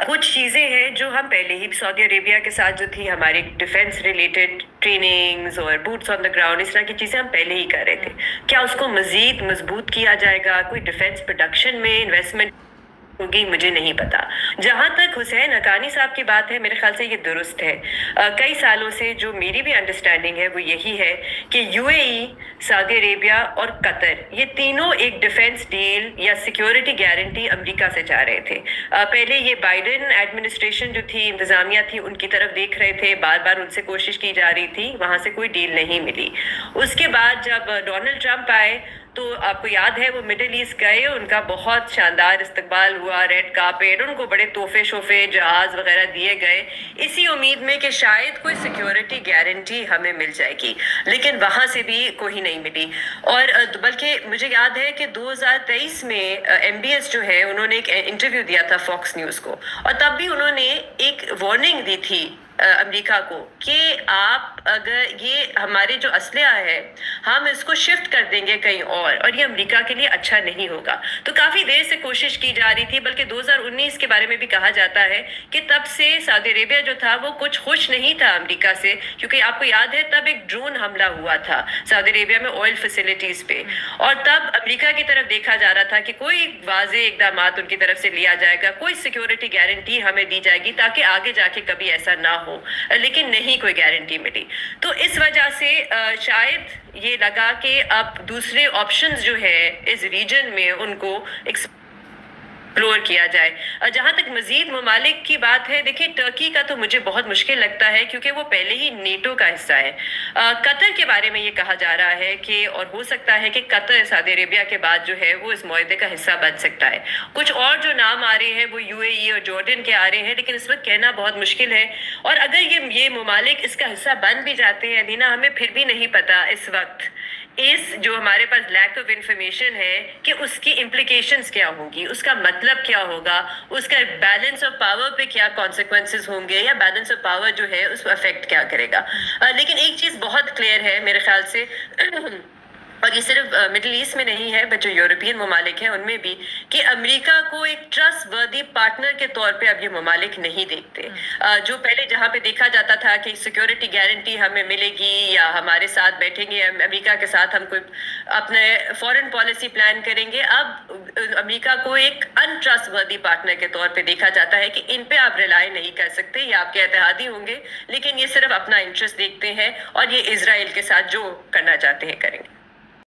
कुछ चीज़ें हैं जो हम पहले ही सऊदी अरेबिया के साथ जो थी हमारी डिफेंस रिलेटेड ट्रेनिंग्स और बूट्स ऑन द ग्राउंड, इस तरह की चीज़ें हम पहले ही कर रहे थे। क्या उसको मज़ीद मजबूत किया जाएगा? कोई डिफेंस प्रोडक्शन में इन्वेस्टमेंट होगी? मुझे नहीं पता। जहां तक हुसैन हक्कानी साहब की बात है, मेरे ख्याल से ये दुरुस्त है। कई सालों से जो मेरी भी अंडरस्टैंडिंग है वो यही है कि यूएई, सऊदी अरेबिया और कतर, ये तीनों एक डिफेंस डील या सिक्योरिटी गारंटी अमेरिका से चाह रहे थे। पहले ये बाइडेन एडमिनिस्ट्रेशन जो थी, इंतजामिया थी, उनकी तरफ देख रहे थे, बार बार उनसे कोशिश की जा रही थी, वहां से कोई डील नहीं मिली। उसके बाद जब डोनाल्ड ट्रंप आए तो आपको याद है वो मिडिल ईस्ट गए, उनका बहुत शानदार इस्तकबाल हुआ, रेड कार्पेट, उनको बड़े तोहफे शोफे जहाज वगैरह दिए गए, इसी उम्मीद में कि शायद कोई सिक्योरिटी गारंटी हमें मिल जाएगी। लेकिन वहां से भी कोई नहीं मिली। और बल्कि मुझे याद है कि 2023 में एमबीएस जो है, उन्होंने एक इंटरव्यू दिया था फॉक्स न्यूज़ को, और तब भी उन्होंने एक वार्निंग दी थी अमेरिका को कि आप अगर ये हमारे जो असलहा है हम इसको शिफ्ट कर देंगे कहीं और ये अमेरिका के लिए अच्छा नहीं होगा। तो काफ़ी देर से कोशिश की जा रही थी, बल्कि 2019 के बारे में भी कहा जाता है कि तब से सऊदी अरेबिया जो था वो कुछ खुश नहीं था अमेरिका से, क्योंकि आपको याद है तब एक ड्रोन हमला हुआ था सऊदी अरेबिया में ऑयल फैसिलिटीज़ पे, और तब अमेरिका की तरफ देखा जा रहा था कि कोई वाज़ेह इक़दाम उनकी तरफ से लिया जाएगा, कोई सिक्योरिटी गारंटी हमें दी जाएगी ताकि आगे जाके कभी ऐसा ना हो। लेकिन नहीं कोई गारंटी मिली। तो इस वजह से शायद ये लगा कि अब दूसरे ऑप्शंस जो है इस रीजन में उनको एक्सप्लोर किया जाए। जहाँ तक मजीद ममालिक की बात है, देखिए टर्की का तो मुझे बहुत मुश्किल लगता है क्योंकि वो पहले ही नेटो का हिस्सा है। कतर के बारे में ये कहा जा रहा है कि और हो सकता है कि कतर सऊदी अरेबिया के बाद जो है वो इस मुआहदे का हिस्सा बन सकता है। कुछ और जो नाम आ रहे हैं वो यूएई और जॉर्डन के आ रहे हैं, लेकिन इस वक्त कहना बहुत मुश्किल है। और अगर ये ममालिक इसका हिस्सा बन भी जाते हैं दीना, हमें फिर भी नहीं पता इस वक्त इस जो हमारे पास लैक ऑफ इंफॉर्मेशन है कि उसकी इम्प्लीकेशंस क्या होंगी, उसका मतलब क्या होगा, उसका बैलेंस ऑफ पावर पे क्या कॉन्सिक्वेंसेस होंगे, या बैलेंस ऑफ पावर जो है उसको अफेक्ट क्या करेगा। लेकिन एक चीज़ बहुत क्लियर है मेरे ख्याल से और ये सिर्फ मिडिल ईस्ट में नहीं है बट जो यूरोपियन ममालिक हैं उनमें भी, कि अमेरिका को एक ट्रस्ट वर्दी पार्टनर के तौर पे अब ये ममालिक नहीं देखते। जो पहले जहाँ पे देखा जाता था कि सिक्योरिटी गारंटी हमें मिलेगी या हमारे साथ बैठेंगे, अमेरिका के साथ हम कोई अपने फॉरेन पॉलिसी प्लान करेंगे, अब अमेरिका को एक अनट्रस्ट वर्दी पार्टनर के तौर पे देखा जाता है कि इन पे आप रिलाई नहीं कर सकते, ये आपके एतहादी होंगे लेकिन ये सिर्फ अपना इंटरेस्ट देखते हैं और ये इजराइल के साथ जो करना चाहते हैं करेंगे।